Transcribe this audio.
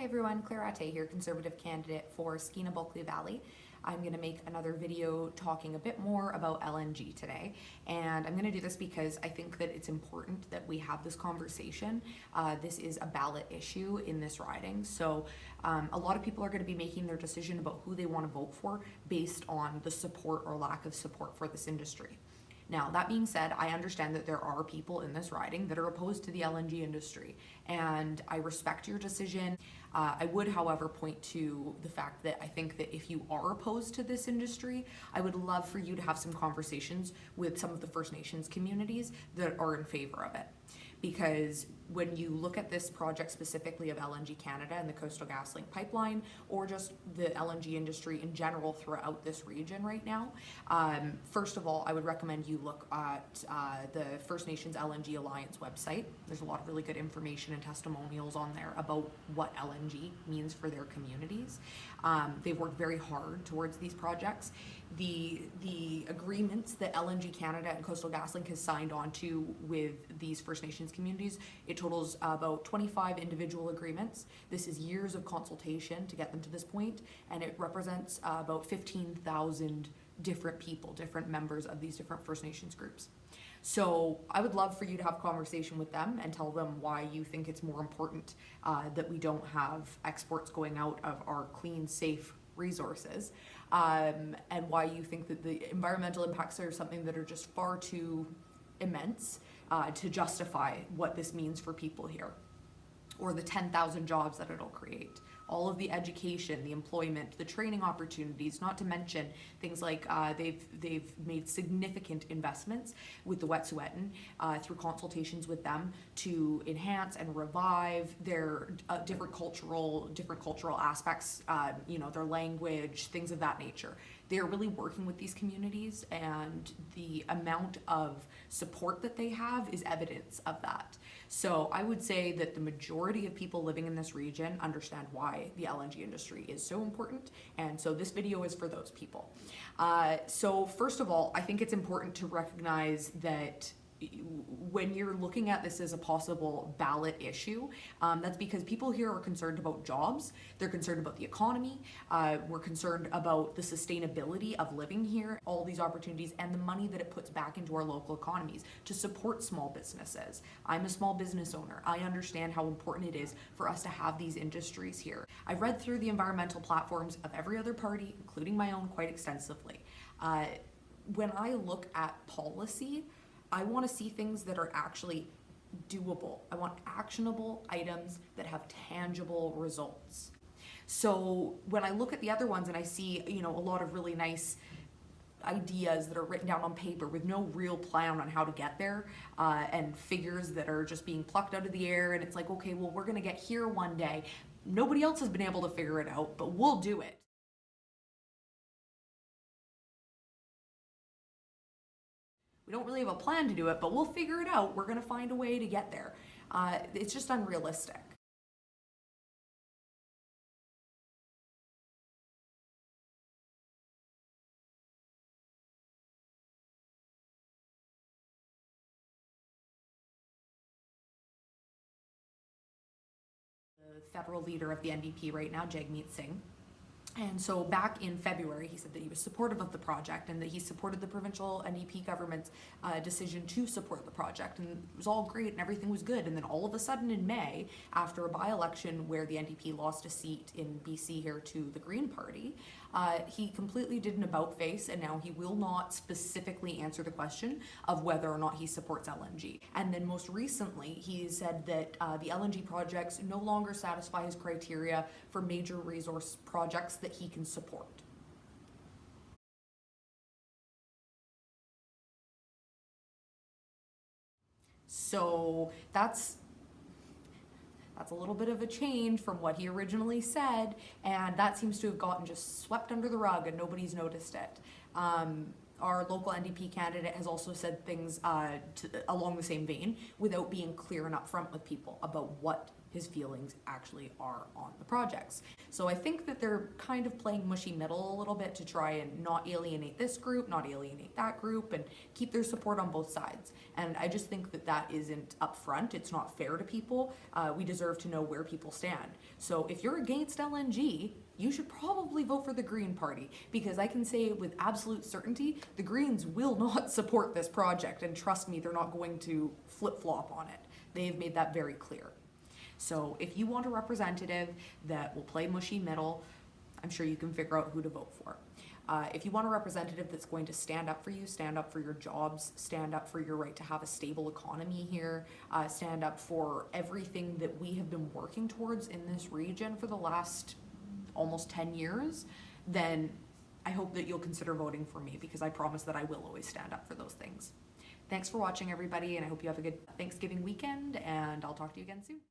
Hi everyone, Claire Rattée here, Conservative candidate for Skeena-Bulkley Valley. I'm going to make another video talking a bit more about LNG today, and I'm going to do this because I think that it's important that we have this conversation. This is a ballot issue in this riding, so a lot of people are going to be making their decision about who they want to vote for based on the support or lack of support for this industry. Now, that being said, I understand that there are people in this riding that are opposed to the LNG industry, and I respect your decision. I would, however, point to the fact that I think that if you are opposed to this industry, I would love for you to have some conversations with some of the First Nations communities that are in favor of it. Because when you look at this project specifically of LNG Canada and the Coastal GasLink pipeline, or just the LNG industry in general throughout this region right now, first of all, I would recommend you look at the First Nations LNG Alliance website. There's a lot of really good information and testimonials on there about what LNG means for their communities. They've worked very hard towards these projects. The agreements that LNG Canada and Coastal GasLink has signed on to with these First Nations communities, it totals about 25 individual agreements. This is years of consultation to get them to this point, and it represents about 15,000 different people, different members of these different First Nations groups. So I would love for you to have a conversation with them and tell them why you think it's more important that we don't have exports going out of our clean, safe resources, and why you think that the environmental impacts are something that are just far too immense to justify what this means for people here, or the 10,000 jobs that it'll create. All of the education, the employment, the training opportunities, not to mention things like they've made significant investments with the Wet'suwet'en through consultations with them to enhance and revive their different cultural aspects, their language, things of that nature. They're really working with these communities, and the amount of support that they have is evidence of that. So I would say that the majority of people living in this region understand why the LNG industry is so important, and so this video is for those people. So first of all, I think it's important to recognize that when you're looking at this as a possible ballot issue, that's because people here are concerned about jobs, they're concerned about the economy, we're concerned about the sustainability of living here, all these opportunities, and the money that it puts back into our local economies to support small businesses. I'm a small business owner. I understand how important it is for us to have these industries here. I've read through the environmental platforms of every other party, including my own, quite extensively. When I look at policy, I want to see things that are actually doable. I want actionable items that have tangible results. So when I look at the other ones and I see, a lot of really nice ideas that are written down on paper with no real plan on how to get there, and figures that are just being plucked out of the air, and it's like, okay, well, we're going to get here one day. Nobody else has been able to figure it out, but we'll do it. We don't really have a plan to do it, but we'll figure it out. We're going to find a way to get there. It's just unrealistic. The federal leader of the NDP right now, Jagmeet Singh. And so back in February, he said that he was supportive of the project and that he supported the provincial NDP government's decision to support the project. And it was all great and everything was good. And then all of a sudden in May, after a by-election where the NDP lost a seat in BC here to the Green Party, he completely did an about-face, and now he will not specifically answer the question of whether or not he supports LNG. And then most recently, he said that the LNG projects no longer satisfy his criteria for major resource projects that he can support. So that's a little bit of a change from what he originally said, and that seems to have gotten just swept under the rug and nobody's noticed it. Our local NDP candidate has also said things along the same vein without being clear and upfront with people about what his feelings actually are on the projects. So I think that they're kind of playing mushy middle a little bit to try and not alienate this group, not alienate that group, and keep their support on both sides. And I just think that that isn't upfront. It's not fair to people. We deserve to know where people stand. So if you're against LNG, you should probably vote for the Green Party, because I can say with absolute certainty, the Greens will not support this project, and trust me, they're not going to flip-flop on it. They've made that very clear. So if you want a representative that will play mushy middle, I'm sure you can figure out who to vote for. If you want a representative that's going to stand up for you, stand up for your jobs, stand up for your right to have a stable economy here, stand up for everything that we have been working towards in this region for the last almost 10 years, then I hope that you'll consider voting for me, because I promise that I will always stand up for those things. Thanks for watching, everybody, and I hope you have a good Thanksgiving weekend, and I'll talk to you again soon.